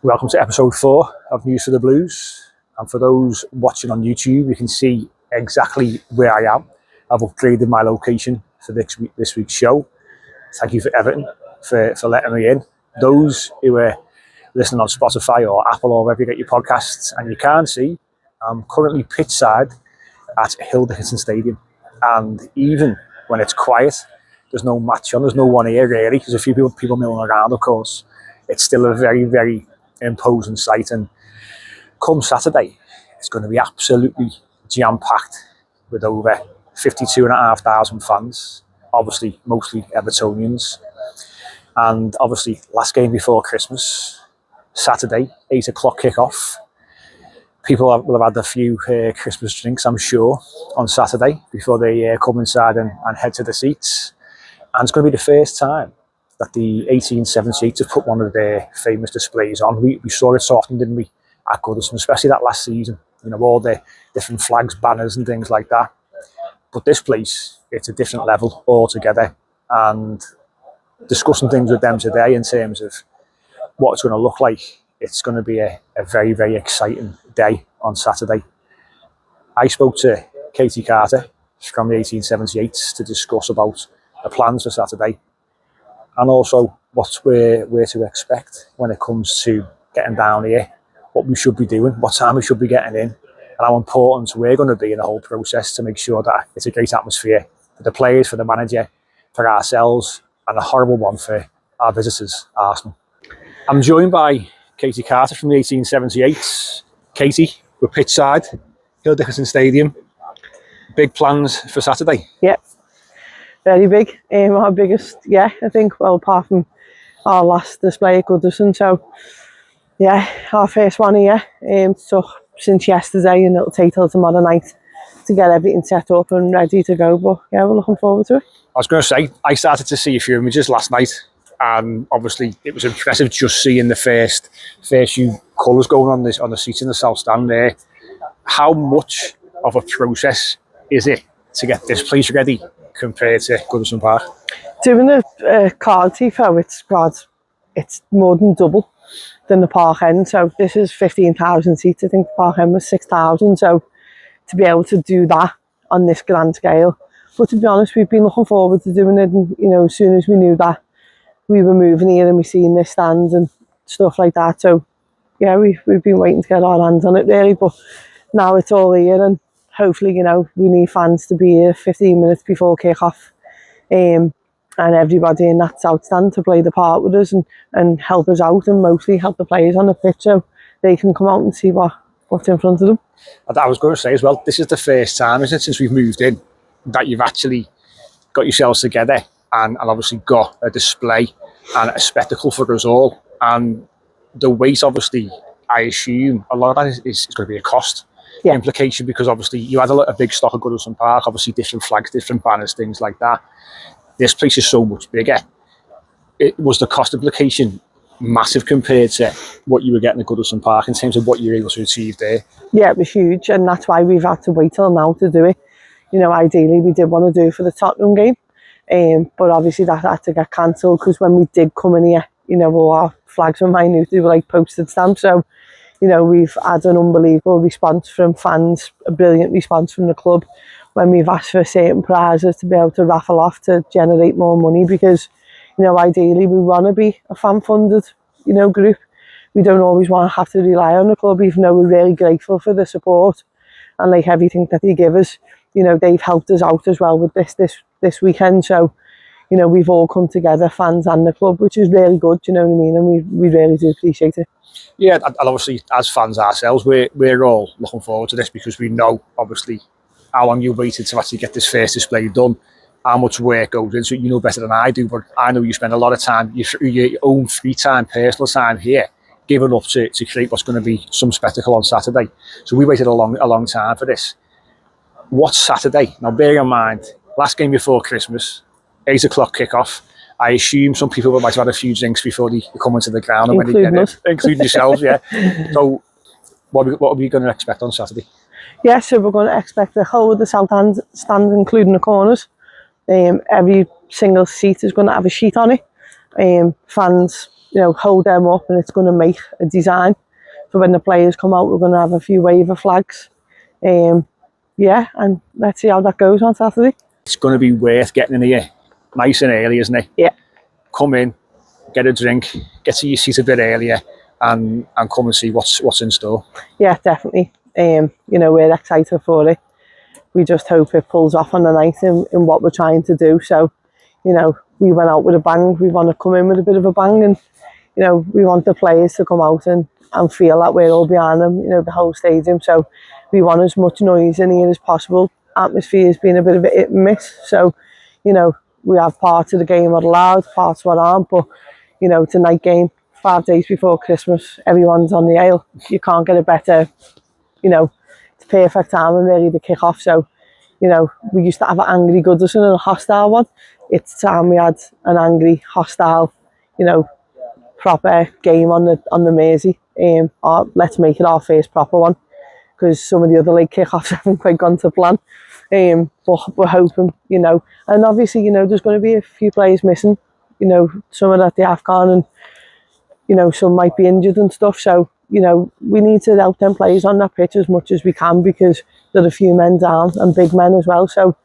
Welcome to episode 4 of News for the Blues. And for those watching on YouTube, you can see exactly where I am. I've upgraded my location for this week's show. Thank you for Everton for letting me in. Those who are listening on Spotify or Apple or wherever you get your podcasts and you can't see, I'm currently pitchside at Hill Dickinson Stadium. And even when it's quiet, there's no match on, there's no one here really. There's a few people milling around, of course. It's still a very, very imposing sight, and come Saturday it's going to be absolutely jam-packed with over 52,500 fans, obviously mostly Evertonians. And obviously last game before Christmas, Saturday, 8 o'clock kick-off. People will have had a few Christmas drinks, I'm sure, on Saturday before they come inside and head to the seats. And it's going to be the first time that the 1878 have put one of their famous displays on. We saw it so often, didn't we, at Goodison, especially that last season. You know, all the different flags, banners and things like that. But this place, it's a different level altogether. And discussing things with them today in terms of what it's going to look like, it's going to be a very, very exciting day on Saturday. I spoke to Katie Carter from the 1878 to discuss about the plans for Saturday, and also what we're to expect when it comes to getting down here, what we should be doing, what time we should be getting in, and how important we're going to be in the whole process to make sure that it's a great atmosphere for the players, for the manager, for ourselves, and a horrible one for our visitors, Arsenal. I'm joined by Katie Carter from the 1878. Katie, we're pitchside, Hill Dickinson Stadium. Big plans for Saturday? Yep. Very big. Our biggest, I think, well, apart from our last display at Goodison. So, our first one here. Took since yesterday, and it'll take till tomorrow night to get everything set up and ready to go. But we're looking forward to it. I was going to say, I started to see a few images last night, and obviously it was impressive just seeing the first few colours going on the seats in the south stand there. How much of a process is it to get this place ready compared to Goodison Park? Doing a card tifo, it's more than double than the Park End. So this is 15,000 seats. I think the Park End was 6,000. So to be able to do that on this grand scale. But to be honest, we've been looking forward to doing it. And, as soon as we knew that we were moving here and we seen this stand and stuff like that. So we've been waiting to get our hands on it really. But now it's all here, and hopefully, we need fans to be here 15 minutes before kick-off, and everybody in that south stand to play the part with us and help us out, and mostly help the players on the pitch so they can come out and see what's in front of them. I was going to say as well, this is the first time, isn't it, since we've moved in, that you've actually got yourselves together and obviously got a display and a spectacle for us all. And the weight, obviously, I assume a lot of that is going to be a cost. Implication, because obviously you had a big stock of Goodison Park, obviously different flags, different banners, things like that. This place is so much bigger. It was the cost implication massive compared to what you were getting at Goodison Park in terms of what you were able to achieve there? Yeah, it was huge, and that's why we've had to wait till now to do it. Ideally we did want to do it for the Tottenham game, but obviously that had to get cancelled because when we did come in here, all our flags were minute, they were like postage stamps. So we've had an unbelievable response from fans, a brilliant response from the club when we've asked for certain prizes to be able to raffle off to generate more money, because, ideally we want to be a fan-funded, group. We don't always want to have to rely on the club, even though we're really grateful for the support and like everything that they give us. They've helped us out as well with this weekend. So, we've all come together, fans and the club, which is really good, you know what I mean? And we really do appreciate it. Yeah, and obviously as fans ourselves, we're all looking forward to this because we know obviously how long you waited to actually get this first display done, how much work goes into it. You know better than I do, but I know you spend a lot of time, your own free time, personal time here, giving up to create what's going to be some spectacle on Saturday. So we waited a long time for this. What's Saturday? Now bear in mind, last game before Christmas, 8 o'clock kick-off. I assume some people might have had a few drinks before they come into the ground, and when they get it, including yourselves, yeah. So, what are we going to expect on Saturday? Yeah, so we're going to expect the whole of the south stand, including the corners. Every single seat is going to have a sheet on it. Fans hold them up, and it's going to make a design for when the players come out. We're going to have a few waiver flags. Yeah, and let's see how that goes on Saturday. It's going to be worth getting in here nice and early, isn't it? Yeah. Come in, get a drink, get to your seat a bit earlier, and come and see what's in store. Yeah, definitely. We're excited for it. We just hope it pulls off on the night in what we're trying to do. So, we went out with a bang. We want to come in with a bit of a bang, and we want the players to come out and feel that we're all behind them, the whole stadium. So we want as much noise in here as possible. Atmosphere has been a bit of a hit and miss. So, we have parts of the game that are loud, parts that aren't. But, it's a night game, 5 days before Christmas. Everyone's on the ale. You can't get a better, it's perfect time and really to kick off. So, we used to have an angry Goodison and a hostile one. It's time we had an angry, hostile, proper game on the Mersey. Let's make it our first proper one, because some of the other late kickoffs haven't quite gone to plan. But we're hoping, and obviously, there's going to be a few players missing. Some are at the AFCON, and some might be injured and stuff. So, we need to help them players on that pitch as much as we can, because there are a few men down and big men as well. So,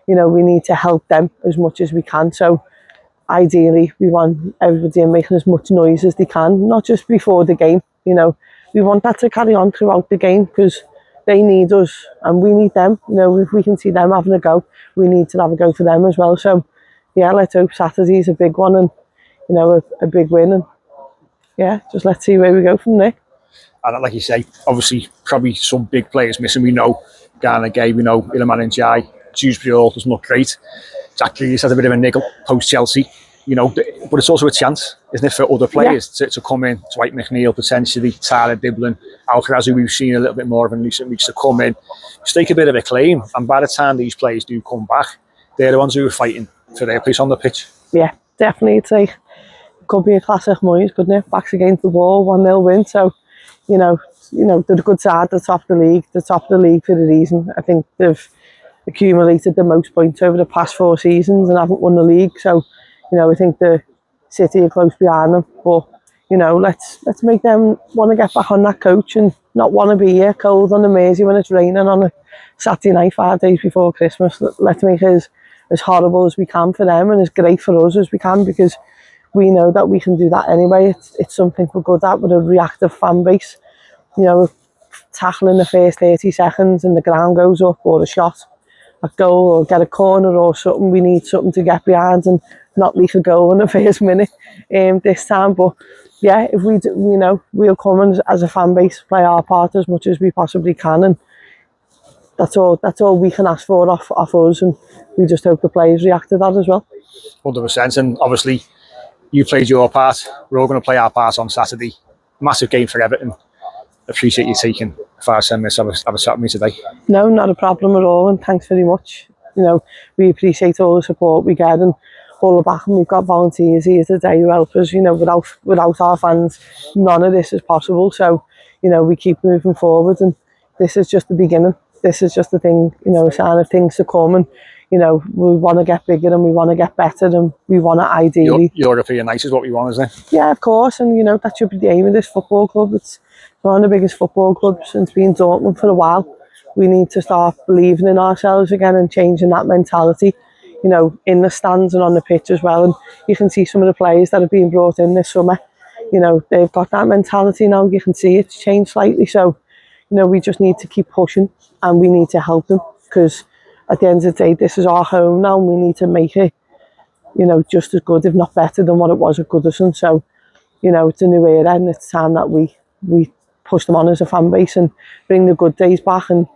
we need to help them as much as we can. So, ideally, we want everybody making as much noise as they can, not just before the game. We want that to carry on throughout the game, because they need us and we need them. If we can see them having a go, we need to have a go for them as well. So, yeah, let's hope Saturday's a big one and, a big win. And, yeah, just let's see where we go from there. And like you say, obviously, probably some big players missing. We know Garner Gay, we know Iliman and Jai. Dewsbury Hall doesn't look great. Jack Grealish had a bit of a niggle post-Chelsea. But it's also a chance, isn't it, for other players to come in. Dwight McNeil, potentially, Tyler Diblin, Alcaraz, who we've seen a little bit more of in recent weeks, to come in, stake a bit of a claim. And by the time these players do come back, they're the ones who are fighting for their place on the pitch. Yeah, definitely. It could be a classic Moyes, couldn't it? Backs against the wall, 1-0 win. So, they're a good side, the top of the league. The top of the league for a reason. I think they've accumulated the most points over the past 4 seasons and haven't won the league. So, I think the City are close behind them. But, let's make them want to get back on that coach and not want to be here cold on the Mersey when it's raining on a Saturday night, 5 days before Christmas. Let's make it as horrible as we can for them and as great for us as we can, because we know that we can do that anyway. It's something we're good at with a reactive fan base. Tackling the first 30 seconds and the ground goes up, or a shot, a goal, or get a corner or something. We need something to get behind and not leak a goal in the first minute this time. But yeah, if we do, we'll come and, as a fan base, play our part as much as we possibly can, and that's all we can ask for off us, and we just hope the players react to that as well. 100%. And obviously, you played your part. We're all going to play our part on Saturday. Massive game for Everton. Appreciate you taking 5-10 minutes to have a chat with me today. No, not a problem at all, and thanks very much. We appreciate all the support we get and all the backing. We've got volunteers here today who help us. Without our fans, none of this is possible. So, we keep moving forward, and this is just the beginning. This is just the thing, a sign of things to come. And we want to get bigger and we want to get better, and we want to ideally. European night is what we want, isn't it? Yeah, of course, and that should be the aim of this football club. It's one of the biggest football clubs, and it's been Dortmund for a while. We need to start believing in ourselves again and changing that mentality, in the stands and on the pitch as well. And you can see some of the players that are being brought in this summer, they've got that mentality now. You can see it's changed slightly. So, we just need to keep pushing, and we need to help them, because at the end of the day, this is our home now, and we need to make it, just as good, if not better, than what it was at Goodison. So, it's a new era, and it's time that we push them on as a fan base and bring the good days back. And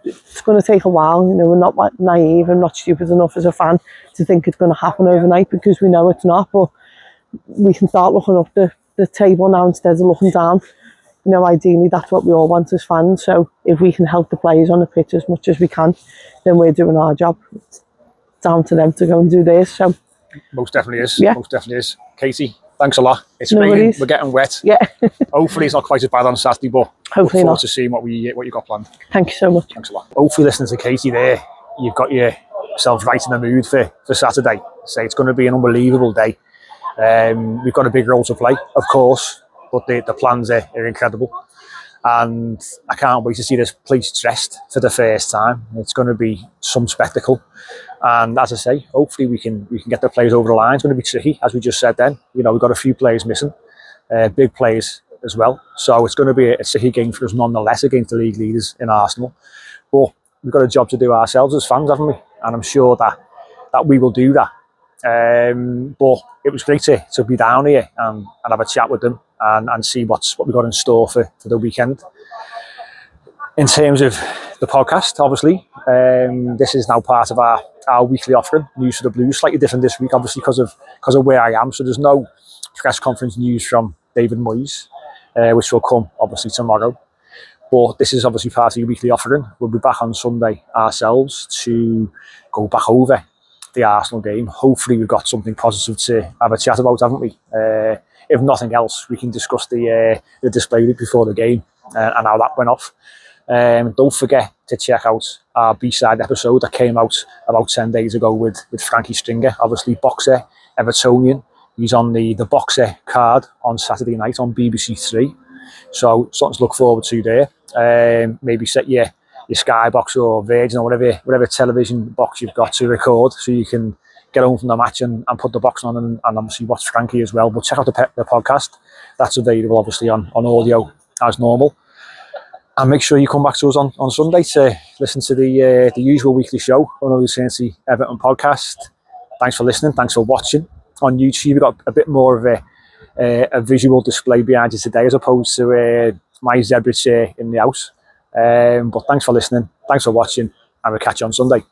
it's going to take a while. We're not naive and not stupid enough as a fan to think it's going to happen overnight, because we know it's not. But we can start looking up the table now instead of looking down. Ideally, that's what we all want as fans. So if we can help the players on the pitch as much as we can, then we're doing our job. It's down to them to go and do theirs. So most definitely is. Yeah. Most definitely is. Katie, thanks a lot. It's no raining. Worries. We're getting wet. Yeah. Hopefully it's not quite as bad on Saturday, but hopefully look forward not. to seeing what you got planned. Thank you so much. Thanks a lot. Hopefully, listening to Katie there, you've got yourself right in the mood for Saturday. Say it's going to be an unbelievable day. We've got a big role to play, of course, but the plans are incredible. And I can't wait to see this place dressed for the first time. It's going to be some spectacle. And as I say, hopefully we can get the players over the line. It's going to be tricky, as we just said then. We've got a few players missing, big players as well. So it's going to be a tricky game for us nonetheless against the league leaders in Arsenal. But we've got a job to do ourselves as fans, haven't we? And I'm sure that we will do that. But it was great to be down here and have a chat with them and see what we've got in store for the weekend. In terms of the podcast, obviously, this is now part of our weekly offering, News for the Blues. Slightly different this week, obviously, because of where I am. So there's no press conference news from David Moyes, which will come, obviously, tomorrow. But this is obviously part of your weekly offering. We'll be back on Sunday ourselves to go back over the Arsenal game. Hopefully we've got something positive to have a chat about, haven't we? If nothing else, we can discuss the display week before the game and how that went off. Don't forget to check out our B-side episode that came out about 10 days ago with Frankie Stringer, obviously boxer, Evertonian. He's on the boxer card on Saturday night on BBC Three. So something to look forward to there. Maybe set your Skybox or Virgin or whatever television box you've got to record, so you can get home from the match and put the box on and obviously watch Frankie as well. But check out the podcast. That's available obviously on audio as normal. And make sure you come back to us on Sunday to listen to the usual weekly show on the Trinity Everton podcast. Thanks for listening. Thanks for watching. On YouTube, we've got a bit more of a visual display behind you today as opposed to my zebra chair in the house. But thanks for listening. Thanks for watching. And we'll catch you on Sunday.